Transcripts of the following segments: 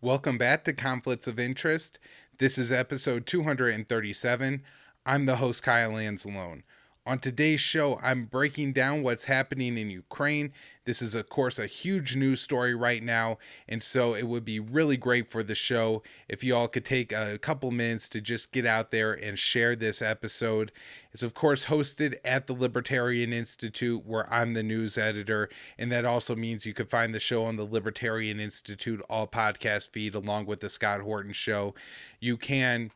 Welcome back to Conflicts of Interest. This is episode 237. I'm the host, Kyle Anzalone. On today's show, I'm breaking down what's happening in Ukraine. This is, of course, a huge news story right now, and so it would be really great for the show if you all could take a couple minutes to just get out there and share this episode. It's, of course, hosted at the Libertarian Institute, where I'm the news editor, and that also means you can find the show on the Libertarian Institute all podcast feed along with the Scott Horton Show. You can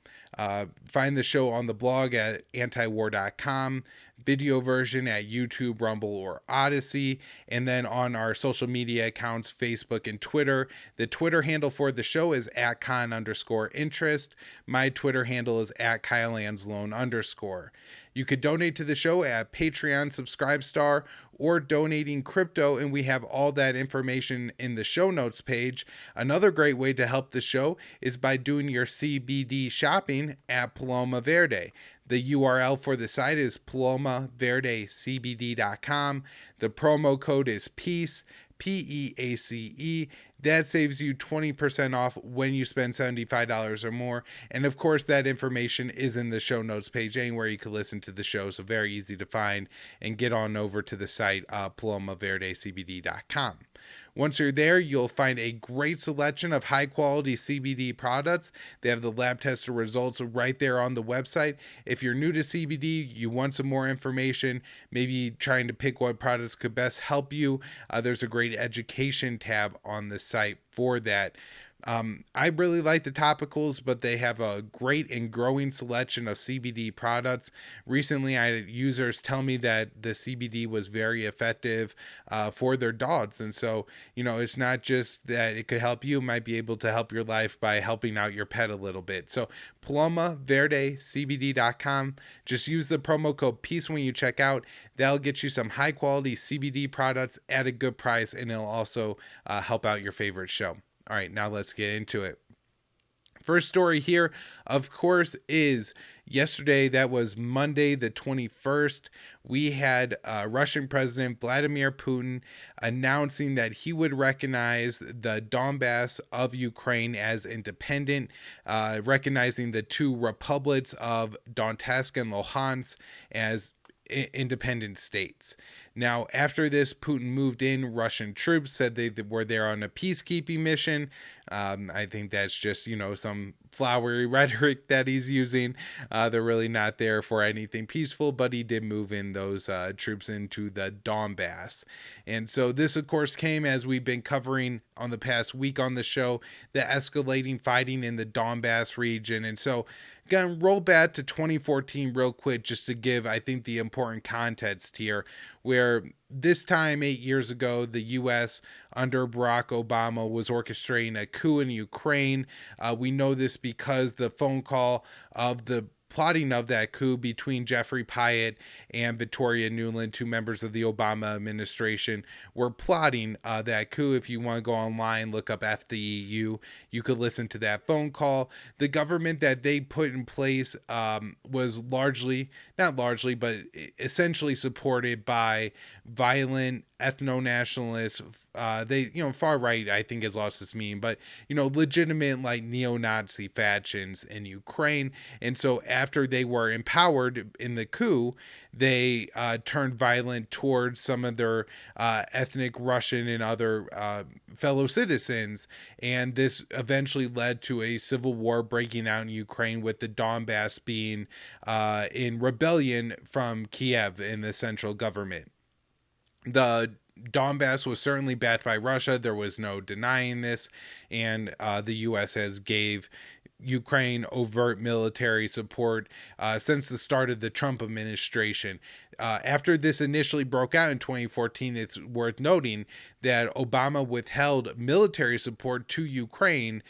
find the show on the blog at antiwar.com, video version at YouTube, Rumble, or Odysee, and then on our social media accounts, Facebook and Twitter. The Twitter handle for the show is at @con_interest. My Twitter handle is at @KyleAnzalone_. You could donate to the show at Patreon, Subscribestar, or donating crypto, and we have all that information in the show notes page. Another great way to help the show is by doing your CBD shopping at Paloma Verde. The URL for the site is palomaverdecbd.com. The promo code is PEACE, PEACE. That saves you 20% off when you spend $75 or more. And of course, that information is in the show notes page anywhere you can listen to the show. So very easy to find, and get on over to the site, palomaverdecbd.com. Once you're there, you'll find a great selection of high quality CBD products. They have the lab tested results right there on the website. If you're new to CBD, you want some more information, maybe trying to pick what products could best help you, there's a great education tab on the site for that. I really like the topicals, but they have a great and growing selection of CBD products. Recently, I had users tell me that the CBD was very effective for their dogs. And so, it's not just that it could help you, it might be able to help your life by helping out your pet a little bit. So palomaverdecbd.com. Just use the promo code PEACE when you check out. That'll get you some high quality CBD products at a good price, and it'll also help out your favorite show. All right, now let's get into it. First story here, of course, is yesterday. That was Monday, the 21st. We had Russian President Vladimir Putin announcing that he would recognize the Donbas of Ukraine as independent, recognizing the two republics of Donetsk and Luhansk as independent states. Now, after this, Putin moved in Russian troops, said they were there on a peacekeeping mission. I think that's just, some flowery rhetoric that he's using. They're really not there for anything peaceful, but he did move in those troops into the Donbas. And so this, of course, came as we've been covering on the past week on the show, the escalating fighting in the Donbas region. And so, gonna roll back to 2014 real quick just to give, I think, the important context here, where this time 8 years ago, the U.S. under Barack Obama was orchestrating a coup in Ukraine. We know this because the phone call of the plotting of that coup between Jeffrey Pyatt and Victoria Nuland, two members of the Obama administration, were plotting that coup. If you want to go online, look up FDEU, you could listen to that phone call. The government that they put in place was not largely, but essentially supported by violent ethno-nationalists. Far right, I think, has lost its meaning, but legitimate like neo-Nazi factions in Ukraine. And so after they were empowered in the coup, they turned violent towards some of their ethnic Russian and other fellow citizens, and this eventually led to a civil war breaking out in Ukraine, with the Donbas being in rebellion from Kiev in the central government. The Donbas was certainly backed by Russia. There was no denying this, and the U.S. has gave Ukraine overt military support since the start of the Trump administration. After this initially broke out in 2014, it's worth noting that Obama withheld military support to Ukraine,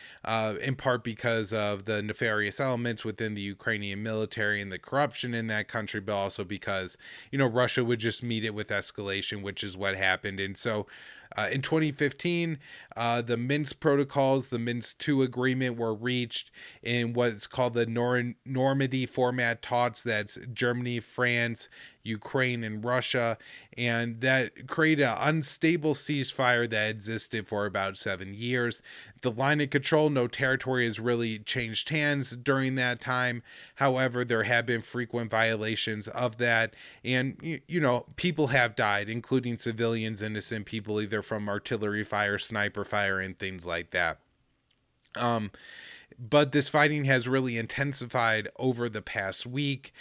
in part because of the nefarious elements within the Ukrainian military and the corruption in that country, but also because, Russia would just meet it with escalation, which is what happened. And so in 2015, the Minsk protocols, the Minsk II agreement, were reached in what's called the Normandy format talks. That's Germany, France, Ukraine and Russia, and that created an unstable ceasefire that existed for about 7 years. The line of control, no territory has really changed hands during that time. However, there have been frequent violations of that, and people have died, including civilians, innocent people, either from artillery fire, sniper fire, and things like that. But this fighting has really intensified over the past week,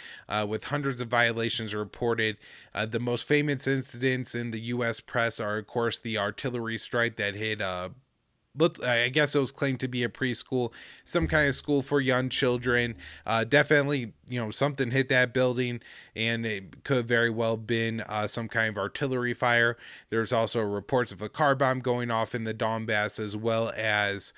with hundreds of violations reported. The most famous incidents in the U.S. press are, of course, the artillery strike that hit I guess it was claimed to be a preschool, some kind of school for young children. Definitely, something hit that building, and it could very well been some kind of artillery fire. There's also reports of a car bomb going off in the Donbas, as well as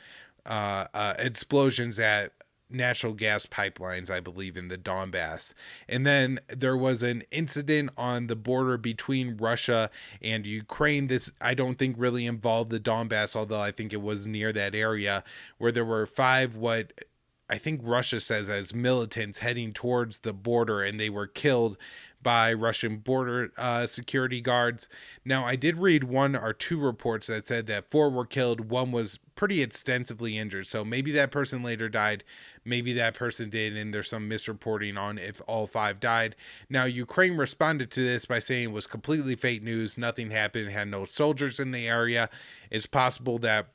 explosions at natural gas pipelines, I believe, in the Donbas. And then there was an incident on the border between Russia and Ukraine. This, I don't think, really involved the Donbas, although I think it was near that area, where there were 5 what I think Russia says as militants heading towards the border, and they were killed by Russian border security guards. Now, I did read 1 or 2 reports that said that 4 were killed, 1 was pretty extensively injured. So maybe that person later died, maybe that person did, and there's some misreporting on if all 5 died. Now, Ukraine responded to this by saying it was completely fake news, nothing happened, had no soldiers in the area. It's possible that,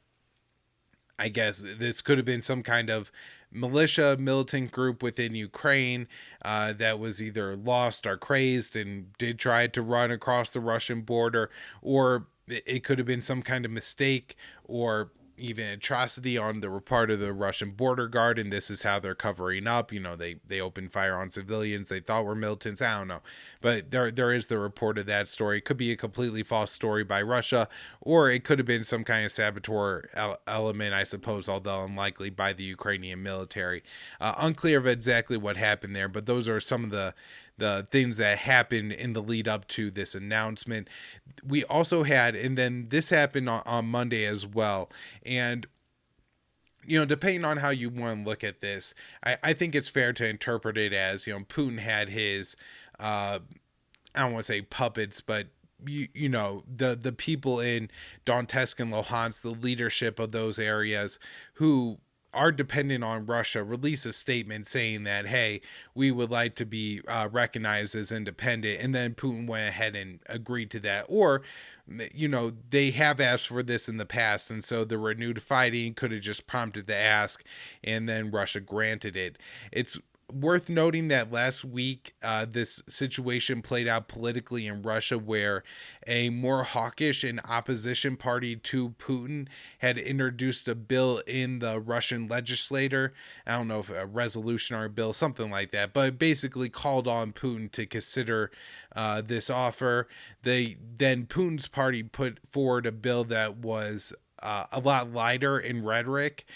I guess, this could have been some kind of militant group within Ukraine that was either lost or crazed and did try to run across the Russian border, or it could have been some kind of mistake or even atrocity on the part of the Russian border guard, and this is how they're covering up. They opened fire on civilians they thought were militants. I don't know, but there is the report of that story. It could be a completely false story by Russia, or it could have been some kind of saboteur element, I suppose, although unlikely, by the Ukrainian military. Unclear of exactly what happened there, but those are some of the things that happened in the lead up to this announcement. We also had, and then this happened on Monday as well. And, depending on how you want to look at this, I think it's fair to interpret it as, Putin had his, I don't want to say puppets, but the people in Donetsk and Luhansk, the leadership of those areas who are dependent on Russia, release a statement saying that, hey, we would like to be recognized as independent. And then Putin went ahead and agreed to that. Or, they have asked for this in the past. And so the renewed fighting could have just prompted the ask, and then Russia granted it. It's worth noting that last week, this situation played out politically in Russia, where a more hawkish and opposition party to Putin had introduced a bill in the Russian legislature. I don't know if a resolution or a bill, something like that, but basically called on Putin to consider this offer. Then Putin's party put forward a bill that was a lot lighter in rhetoric,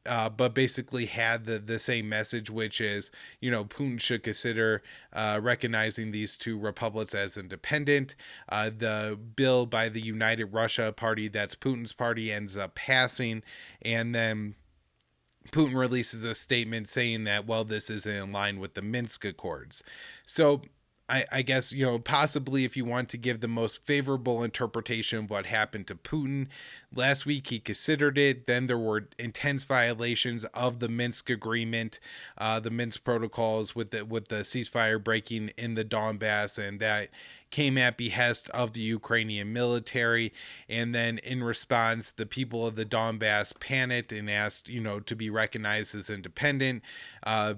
but basically had the same message, which is, Putin should consider recognizing these 2 republics as independent. The bill by the United Russia party, that's Putin's party, ends up passing, and then Putin releases a statement saying that, well, this isn't in line with the Minsk Accords. So I guess, possibly, if you want to give the most favorable interpretation of what happened to Putin, last week he considered it. Then there were intense violations of the Minsk agreement, the Minsk protocols with the ceasefire breaking in the Donbas, and that came at behest of the Ukrainian military. And then in response, the people of the Donbas panicked and asked, to be recognized as independent,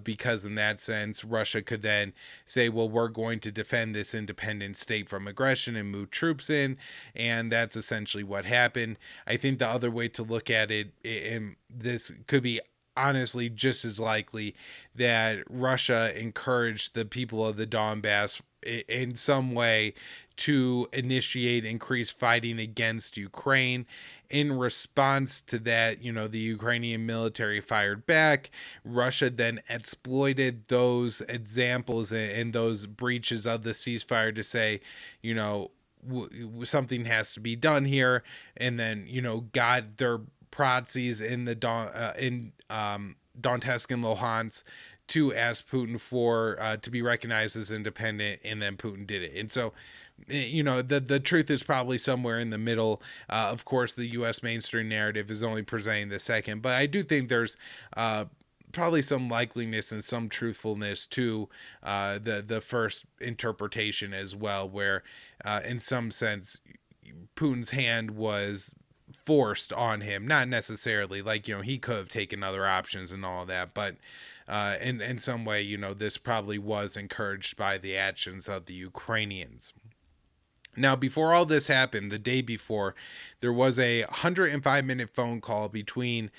because in that sense, Russia could then say, well, we're going to defend this independent state from aggression and move troops in. And that's essentially what happened. I think the other way to look at it, and this could be honestly just as likely, that Russia encouraged the people of the Donbas in some way to initiate increased fighting against Ukraine. In response to that, the Ukrainian military fired back. Russia then exploited those examples and those breaches of the ceasefire to say, something has to be done here, and then got their Prazis in the Donetsk and Luhansk to ask Putin for to be recognized as independent, and then Putin did it. And so, the truth is probably somewhere in the middle. Of course, the U.S. mainstream narrative is only presenting the second, but I do think there's probably some likeliness and some truthfulness to the first interpretation as well, where in some sense Putin's hand was forced on him, not necessarily like, he could have taken other options and all of that, but in some way, this probably was encouraged by the actions of the Ukrainians. Now, before all this happened, the day before, there was a 105-minute phone call between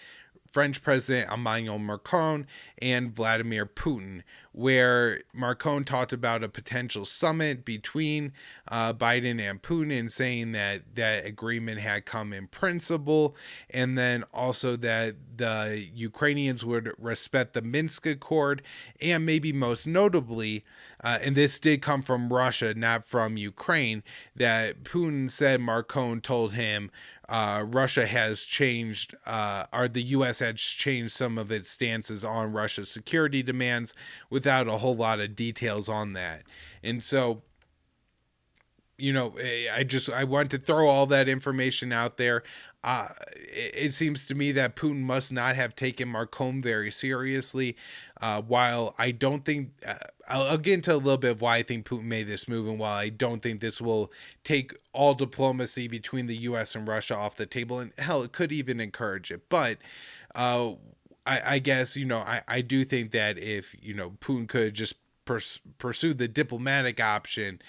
French President Emmanuel Macron and Vladimir Putin, where Macron talked about a potential summit between Biden and Putin, saying that that agreement had come in principle, and then also that the Ukrainians would respect the Minsk Accord, and maybe most notably, and this did come from Russia, not from Ukraine, that Putin said Macron told him Russia has changed, or the U.S. has changed some of its stances on Russia's security demands without a whole lot of details on that. And so, I want to throw all that information out there. It seems to me that Putin must not have taken Macron very seriously. While I don't think, I'll get into a little bit of why I think Putin made this move, and while I don't think this will take all diplomacy between the U.S. and Russia off the table, and hell, it could even encourage it. But I guess, I do think that if, Putin could just pursue the diplomatic option,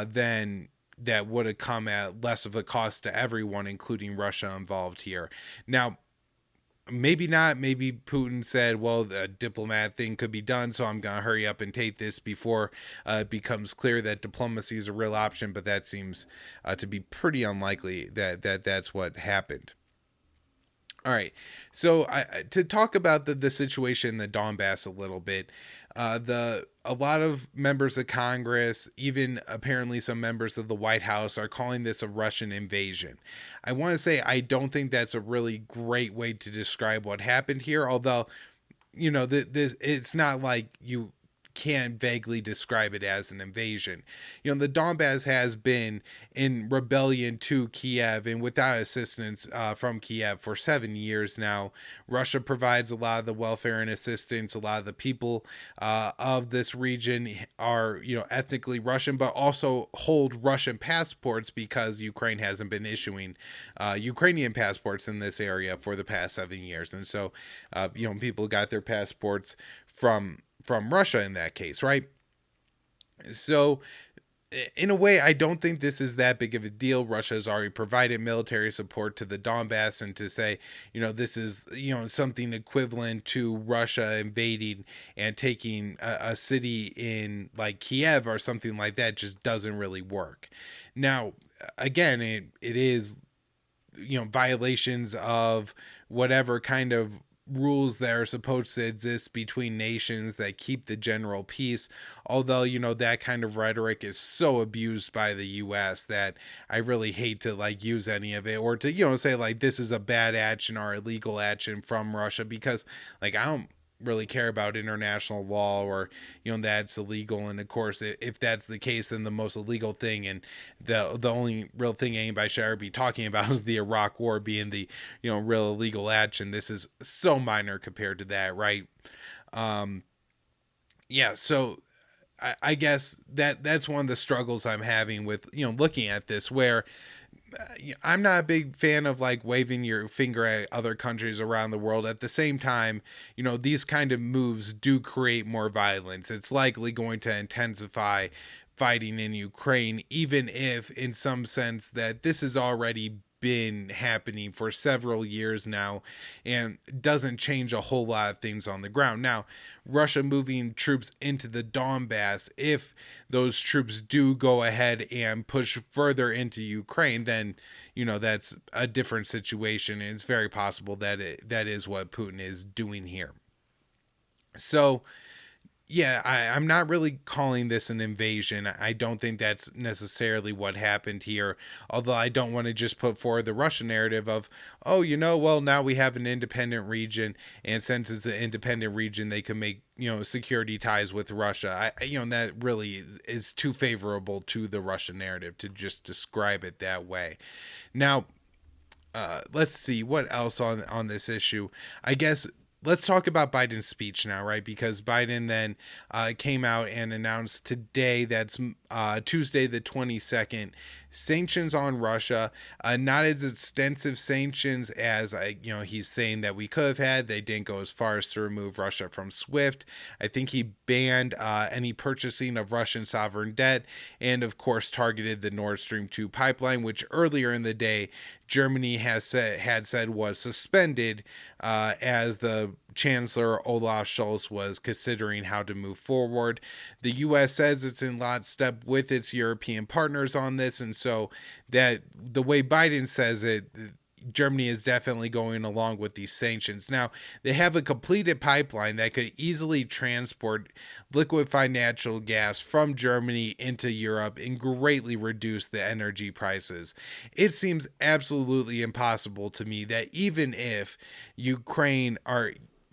then that would have come at less of a cost to everyone, including Russia involved here. Now, maybe not. Maybe Putin said, well, the diplomat thing could be done, so I'm going to hurry up and take this before it becomes clear that diplomacy is a real option. But that seems to be pretty unlikely that that's what happened. All right, so to talk about the situation in the Donbas a little bit, a lot of members of Congress, even apparently some members of the White House, are calling this a Russian invasion. I want to say I don't think that's a really great way to describe what happened here, although, this it's not like you can vaguely describe it as an invasion. The Donbas has been in rebellion to Kiev and without assistance from Kiev for 7 years now. Russia provides a lot of the welfare and assistance. A lot of the people of this region are, ethnically Russian, but also hold Russian passports because Ukraine hasn't been issuing Ukrainian passports in this area for the past 7 years. And so, people got their passports from Russia in that case, right? So in a way, I don't think this is that big of a deal. Russia has already provided military support to the Donbas, and to say, this is, something equivalent to Russia invading and taking a city in like Kiev or something like that just doesn't really work. Now, again, it is, violations of whatever kind of rules that are supposed to exist between nations that keep the general peace, although that kind of rhetoric is so abused by the US that I really hate to use any of it, or to say this is a bad action or illegal action from Russia, because I don't really care about international law, or that's illegal. And of course, if that's the case, then the most illegal thing and the only real thing anybody should ever be talking about is the Iraq War being the real illegal action. This is so minor compared to that, right? So I guess that's one of the struggles I'm having with looking at this, where I'm not a big fan of waving your finger at other countries around the world. At the same time, these kind of moves do create more violence. It's likely going to intensify fighting in Ukraine, even if in some sense that this has already been happening for several years now and doesn't change a whole lot of things on the ground. Now, Russia moving troops into the Donbas, if those troops do go ahead and push further into Ukraine, then that's a different situation, and it's very possible that that is what Putin is doing here. So Yeah, I'm not really calling this an invasion. I don't think that's necessarily what happened here. Although I don't want to just put forward the Russian narrative of, oh, well, now we have an independent region, and since it's an independent region, they can make security ties with Russia. That really is too favorable to the Russian narrative to just describe it that way. Now, let's see what else on this issue. I guess let's talk about Biden's speech now, right? Because Biden then came out and announced today, that's Tuesday the 22nd, sanctions on Russia. Not as extensive sanctions as he's saying that we could have had. They didn't go as far as to remove Russia from SWIFT. I think he banned any purchasing of Russian sovereign debt, and of course targeted the Nord Stream 2 pipeline, which earlier in the day Germany had said was suspended as the Chancellor Olaf Scholz was considering how to move forward. The U.S. says it's in lockstep with its European partners on this, and so that the way Biden says it, Germany is definitely going along with these sanctions. Now, they have a completed pipeline that could easily transport liquefied natural gas from Germany into Europe and greatly reduce the energy prices. It seems absolutely impossible to me that even if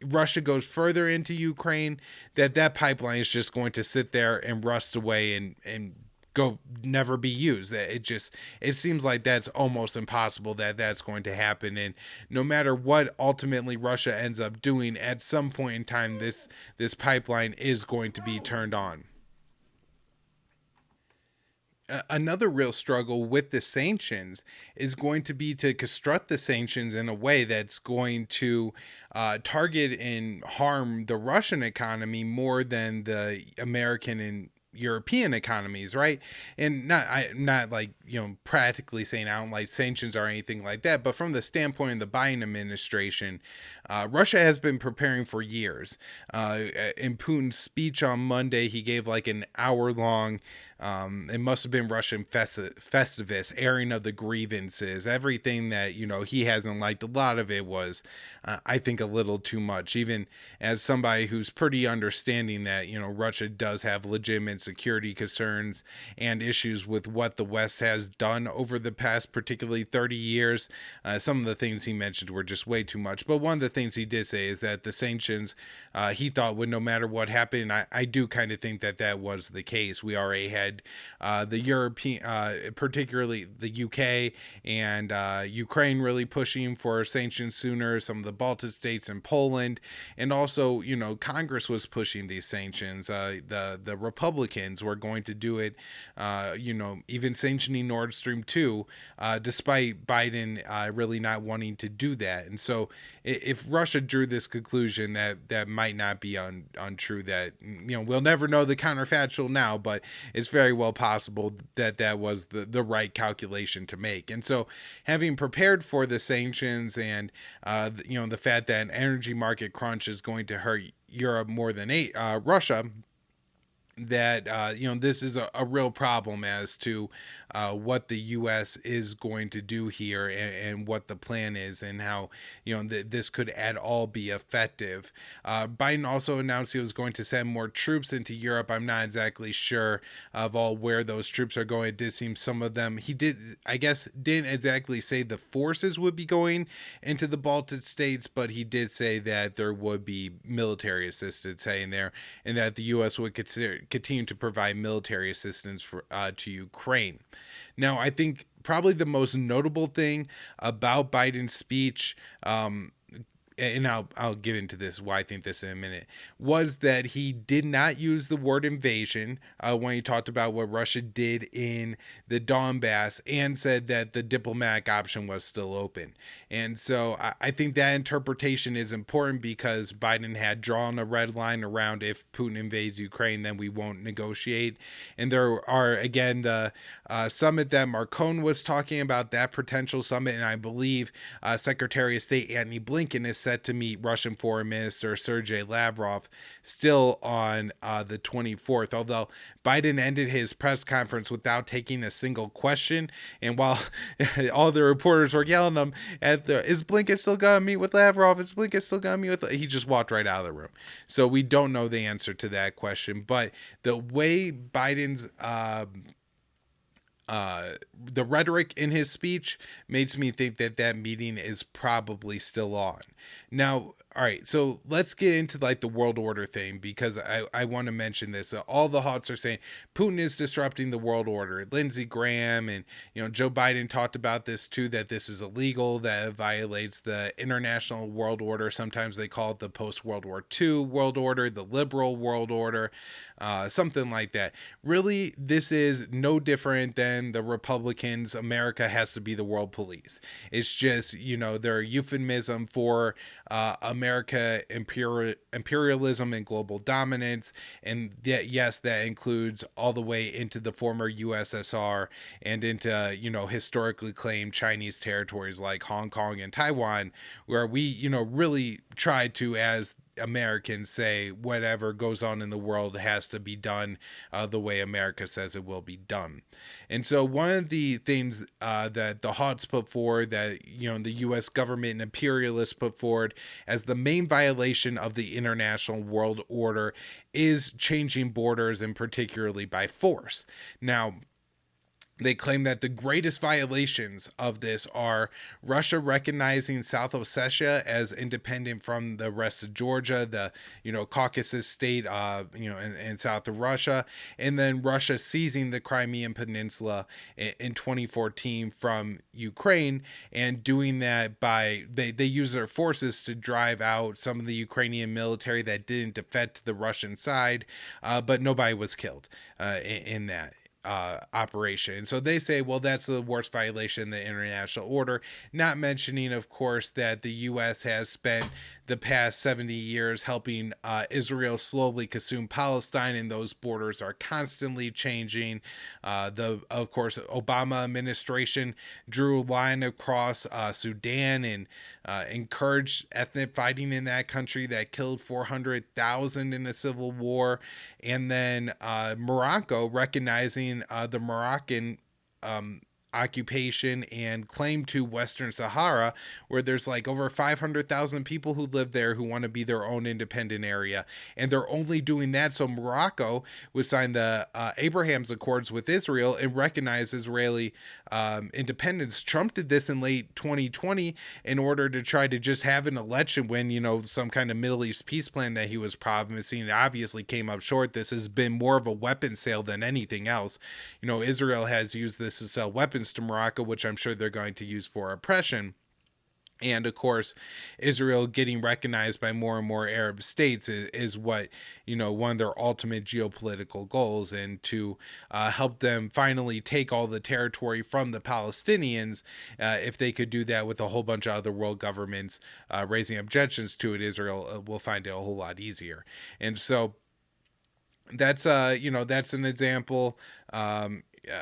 Russia goes further into Ukraine, that pipeline is just going to sit there and rust away and go never be used. It seems like that's almost impossible that that's going to happen, and no matter what ultimately Russia ends up doing, at some point in time this pipeline is going to be turned on. Another real struggle with the sanctions is going to be to construct the sanctions in a way that's going to target and harm the Russian economy more than the American and European economies, right? And not like practically saying I don't like sanctions or anything like that, but from the standpoint of the Biden administration, Russia has been preparing for years. In Putin's speech on Monday, he gave like an hour long. It must have been Russian Festivus, airing of the grievances, everything that he hasn't liked. A lot of it was, I think, a little too much. Even as somebody who's pretty understanding that Russia does have legitimate security concerns and issues with what the West has done over the past, particularly 30 years. Some of the things he mentioned were just way too much. But one of the things he did say is that the sanctions, he thought would no matter what happened. I do kind of think that was the case. We already had the European, particularly the UK and Ukraine, really pushing for sanctions sooner. Some of the Baltic states and Poland, and also Congress was pushing these sanctions. The Republicans were going to do it. Even sanctioning Nord Stream 2, despite Biden really not wanting to do that. And so, if Russia drew this conclusion, that might not be untrue. That we'll never know the counterfactual now, but it's very well possible that was the right calculation to make. And so, having prepared for the sanctions and the fact that an energy market crunch is going to hurt Europe more than Russia, that this is a real problem as to what the U.S. is going to do here, and what the plan is, and how this could at all be effective. Biden also announced he was going to send more troops into Europe. I'm not exactly sure of all where those troops are going. It did seem some of them, he didn't exactly say the forces would be going into the Baltic states, but he did say that there would be military assistance in there, and that the U.S. would continue to provide military assistance to Ukraine. Now, I think probably the most notable thing about Biden's speech, and I'll get into this, why I think this in a minute, was that he did not use the word invasion when he talked about what Russia did in the Donbas, and said that the diplomatic option was still open. And so I think that interpretation is important, because Biden had drawn a red line around, if Putin invades Ukraine, then we won't negotiate. And there are, again, the summit that Marcone was talking about, that potential summit, and I believe Secretary of State Antony Blinken has said set to meet Russian Foreign Minister Sergei Lavrov still on the 24th, although Biden ended his press conference without taking a single question. And while all the reporters were yelling at him, is Blinken still going to meet with Lavrov? Is Blinken still going to meet with? He just walked right out of the room. So we don't know the answer to that question. But the way Biden's the rhetoric in his speech makes me think that that meeting is probably still on. Now, all right, so let's get into like the world order thing, because I want to mention this. All the hots are saying Putin is disrupting the world order. Lindsey Graham and Joe Biden talked about this too, that this is illegal, that it violates the international world order. Sometimes they call it the post-World War II world order, the liberal world order, something like that. Really, this is no different than the Republicans. America has to be the world police. It's just, their euphemism for America imperialism and global dominance, and yes, that includes all the way into the former USSR and into historically claimed Chinese territories like Hong Kong and Taiwan, where we really try to, as Americans, say whatever goes on in the world has to be done the way America says it will be done. And so one of the things that the Hots put forward, that the U.S. government and imperialists put forward as the main violation of the international world order, is changing borders, and particularly by force. Now, they claim that the greatest violations of this are Russia recognizing South Ossetia as independent from the rest of Georgia, the Caucasus state, in south of Russia, and then Russia seizing the Crimean Peninsula in 2014 from Ukraine, and doing that by they use their forces to drive out some of the Ukrainian military that didn't defect to the Russian side, but nobody was killed in that operation. So they say, well, that's the worst violation of the international order, not mentioning, of course, that the U.S. has spent the past 70 years helping Israel slowly consume Palestine, and those borders are constantly changing. Of course, Obama administration drew a line across Sudan and encouraged ethnic fighting in that country that killed 400,000 in the civil war. And then Morocco recognizing the Moroccan occupation and claim to Western Sahara, where there's like over 500,000 people who live there who want to be their own independent area. And they're only doing that so Morocco would sign the Abraham's Accords with Israel and recognize Israeli independence. Trump did this in late 2020 in order to try to just have an election when, some kind of Middle East peace plan that he was promising. It obviously came up short. This has been more of a weapon sale than anything else. Israel has used this to sell weapons to Morocco, which I'm sure they're going to use for oppression. And of course, Israel getting recognized by more and more Arab states is what, one of their ultimate geopolitical goals, and to help them finally take all the territory from the Palestinians. If they could do that with a whole bunch of other world governments raising objections to it, Israel will find it a whole lot easier. And so that's, that's an example.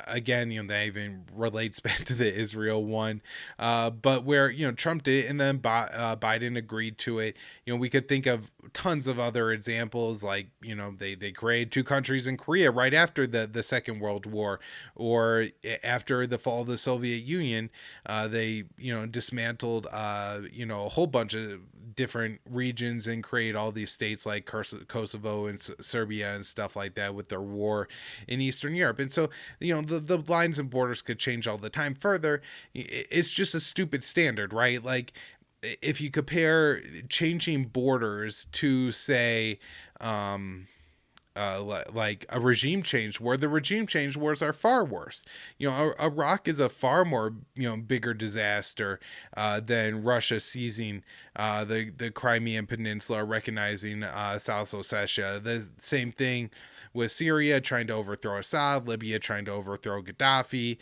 Again, that even relates back to the Israel one, but where, Trump did it and then Biden agreed to it. We could think of tons of other examples, like, they created two countries in Korea right after the Second World War, or after the fall of the Soviet Union. They, dismantled, a whole bunch of different regions and create all these states like Kosovo and Serbia and stuff like that with their war in Eastern Europe. And so, the lines and borders could change all the time. Further, it's just a stupid standard, right? Like, if you compare changing borders to, say, like a regime change war, the regime change wars are far worse. Iraq is a far more, bigger disaster than Russia seizing the Crimean Peninsula, recognizing South Ossetia. The same thing with Syria trying to overthrow Assad, Libya trying to overthrow Gaddafi,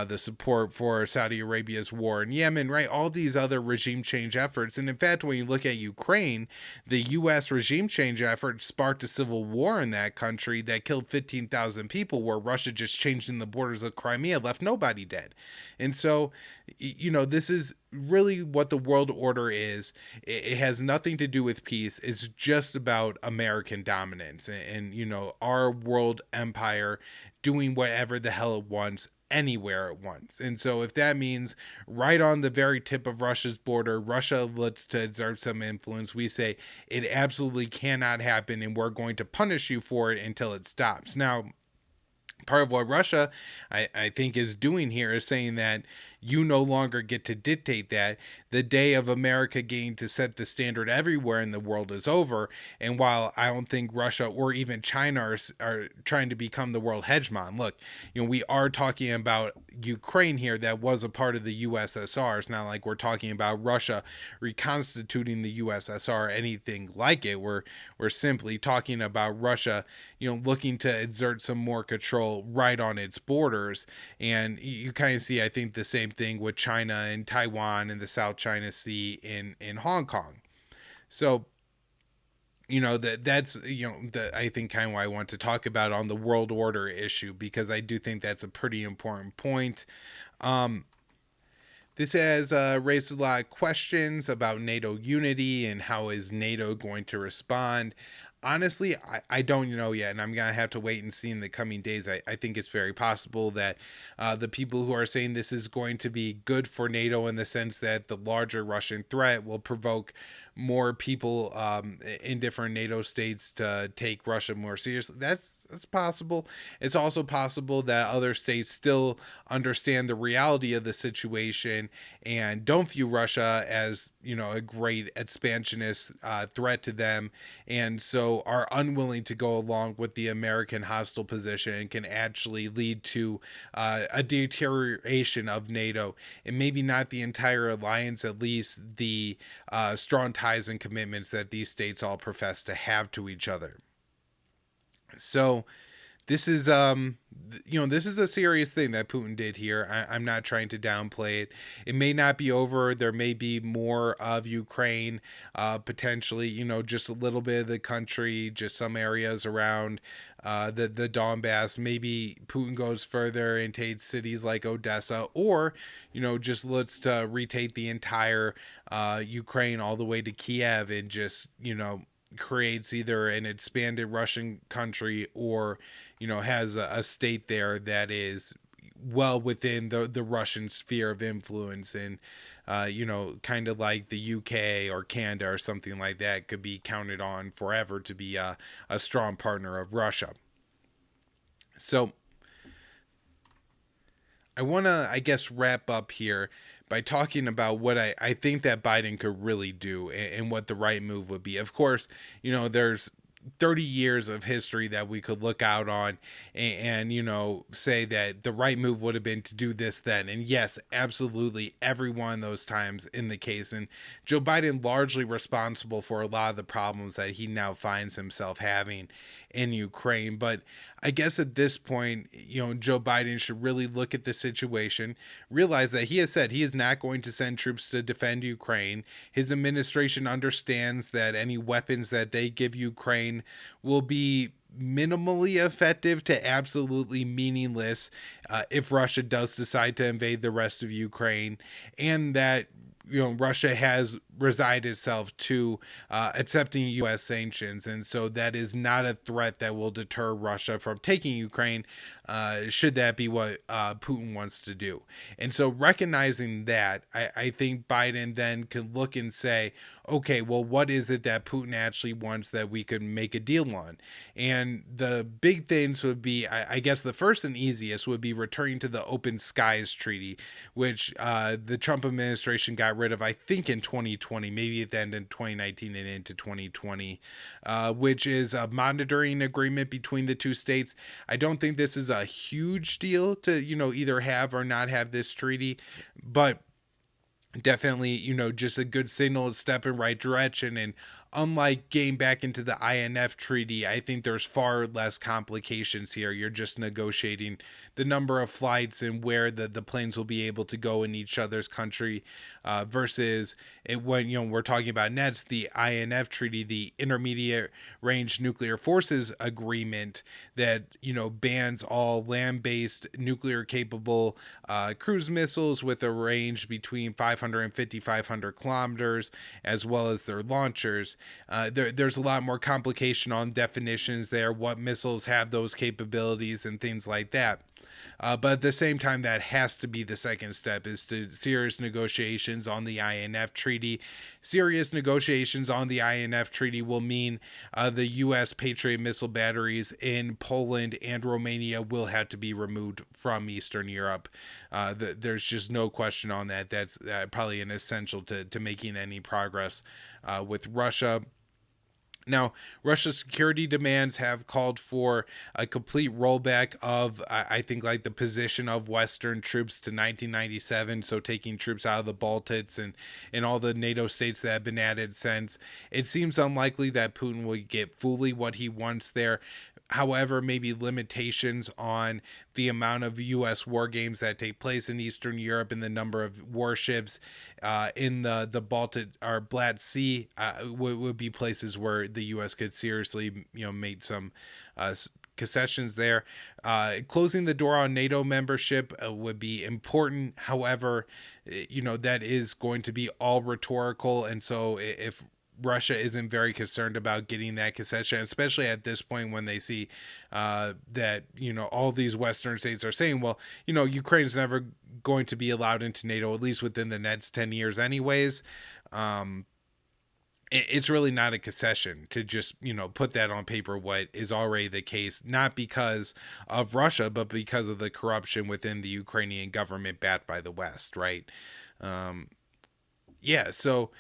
the support for Saudi Arabia's war in Yemen, right? All these other regime change efforts. And in fact, when you look at Ukraine, the U.S. regime change effort sparked a civil war in that that country that killed 15,000 people, where Russia just changed in the borders of Crimea, left nobody dead. And so, this is really what the world order is. It has nothing to do with peace. It's just about American dominance and our world empire doing whatever the hell it wants anywhere at once. And so if that means right on the very tip of Russia's border, Russia looks to exert some influence, we say it absolutely cannot happen and we're going to punish you for it until it stops. Now, part of what Russia, I think, is doing here is saying that you no longer get to dictate that. The day of America getting to set the standard everywhere in the world is over. And while I don't think Russia or even China are trying to become the world hegemon, look, we are talking about Ukraine here that was a part of the USSR. It's not like we're talking about Russia reconstituting the USSR or anything like it. We're simply talking about Russia, looking to exert some more control right on its borders. And you kind of see, I think, the same thing with China and Taiwan and the South China Sea in Hong Kong. So, that's I think kind of why I want to talk about on the world order issue, because I do think that's a pretty important point. This has raised a lot of questions about NATO unity and how is NATO going to respond. Honestly, I don't know yet, and I'm going to have to wait and see in the coming days. I think it's very possible that the people who are saying this is going to be good for NATO in the sense that the larger Russian threat will provoke more people in different NATO states to take Russia more seriously. That's possible. It's also possible that other states still understand the reality of the situation and don't view Russia as, a great expansionist threat to them, and so are unwilling to go along with the American hostile position and can actually lead to a deterioration of NATO, and maybe not the entire alliance, at least the strong ties and commitments that these states all profess to have to each other. So this is this is a serious thing that Putin did here. I'm not trying to downplay it. It may not be over. There may be more of Ukraine, potentially, just a little bit of the country, just some areas around the Donbas. Maybe Putin goes further and takes cities like Odessa, or, just looks to retake the entire Ukraine all the way to Kiev and just, creates either an expanded Russian country or, has a state there that is well within the Russian sphere of influence, and kind of like the UK or Canada or something like that could be counted on forever to be a strong partner of Russia. So I want to, I guess, wrap up here by talking about what I think that Biden could really do and what the right move would be. Of course, there's 30 years of history that we could look out on and say that the right move would have been to do this then. And yes, absolutely, every one of those times in the case. And Joe Biden largely responsible for a lot of the problems that he now finds himself having in Ukraine. But I guess at this point, Joe Biden should really look at the situation, realize that he has said he is not going to send troops to defend Ukraine. His administration understands that any weapons that they give Ukraine will be minimally effective to absolutely meaningless if Russia does decide to invade the rest of Ukraine, and that Russia has resigned itself to accepting U.S. sanctions, and so that is not a threat that will deter Russia from taking Ukraine, should that be what Putin wants to do. And so recognizing that, I think Biden then can look and say, okay, well, what is it that Putin actually wants that we could make a deal on? And the big things would be, I guess the first and easiest would be returning to the Open Skies Treaty, which the Trump administration got rid of, I think, in 2020, maybe at the end of 2019 and into 2020, which is a monitoring agreement between the two states. I don't think this is a huge deal to, either have or not have this treaty, but definitely, just a good signal, a step in right direction. And unlike getting back into the INF treaty, I think there's far less complications here. You're just negotiating the number of flights and where the planes will be able to go in each other's country, versus when we're talking about NETS, the INF treaty, the Intermediate Range Nuclear Forces Agreement, that bans all land-based nuclear capable cruise missiles with a range between 500 and 5,500 kilometers, as well as their launchers. There's a lot more complication on definitions there, what missiles have those capabilities and things like that. But at the same time, that has to be the second step, is to serious negotiations on the INF treaty. Serious negotiations on the INF treaty will mean the U.S. Patriot missile batteries in Poland and Romania will have to be removed from Eastern Europe. There's just no question on that. That's probably an essential to making any progress with Russia. Now, Russia's security demands have called for a complete rollback of, I think, like the position of Western troops to 1997. So taking troops out of the Baltics and all the NATO states that have been added since. It seems unlikely that Putin will get fully what he wants there. However, maybe limitations on the amount of U.S. war games that take place in Eastern Europe and the number of warships in the Baltic or Black Sea would be places where the U.S. could seriously, make some concessions there. Closing the door on NATO membership would be important. However, that is going to be all rhetorical, and so if Russia isn't very concerned about getting that concession, especially at this point when they see that, all these Western states are saying, well, Ukraine's never going to be allowed into NATO, at least within the next 10 years anyways. It's really not a concession to just, put that on paper, what is already the case, not because of Russia, but because of the corruption within the Ukrainian government backed by the West, right? So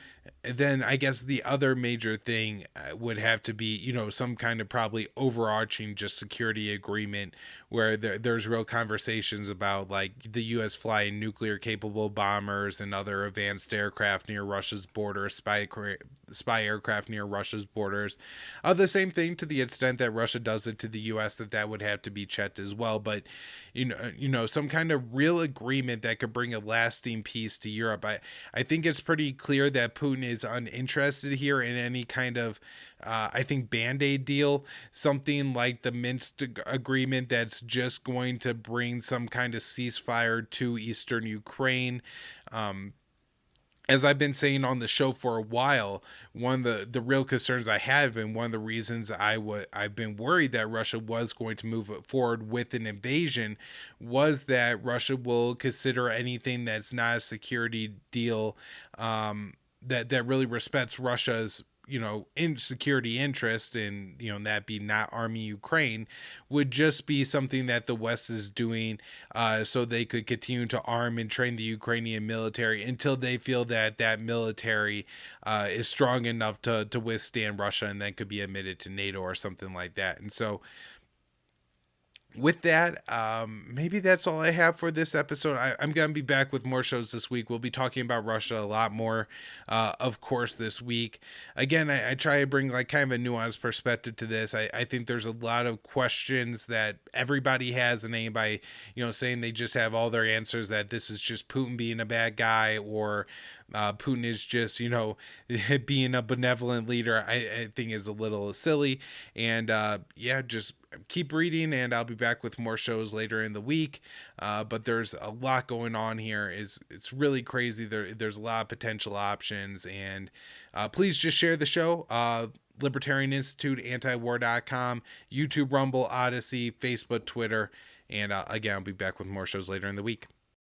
then I guess the other major thing would have to be, some kind of probably overarching just security agreement where there's real conversations about like the U.S. flying nuclear capable bombers and other advanced aircraft near Russia's border, spy aircraft near Russia's borders. The same thing to the extent that Russia does it to the U.S., that would have to be checked as well. But, some kind of real agreement that could bring a lasting peace to Europe. I think it's pretty clear that Putin is uninterested here in any kind of, I think, Band-Aid deal, something like the Minsk agreement that's just going to bring some kind of ceasefire to Eastern Ukraine. As I've been saying on the show for a while, one of the real concerns I have, and one of the reasons I've been worried that Russia was going to move forward with an invasion, was that Russia will consider anything that's not a security deal that really respects Russia's in security interest, and that be not arming Ukraine, would just be something that the West is doing so they could continue to arm and train the Ukrainian military until they feel that that military is strong enough to withstand Russia and then could be admitted to NATO or something like that. And so with that, maybe that's all I have for this episode. I'm going to be back with more shows this week. We'll be talking about Russia a lot more, of course, this week. Again, I try to bring like kind of a nuanced perspective to this. I think there's a lot of questions that everybody has, and anybody, saying they just have all their answers, that this is just Putin being a bad guy, or Putin is just, being a benevolent leader, I think is a little silly. And just keep reading, and I'll be back with more shows later in the week. But there's a lot going on here. It's really crazy. There's a lot of potential options, and please just share the show. Libertarian Institute, antiwar.com, YouTube, Rumble, Odysee, Facebook, Twitter. And again, I'll be back with more shows later in the week.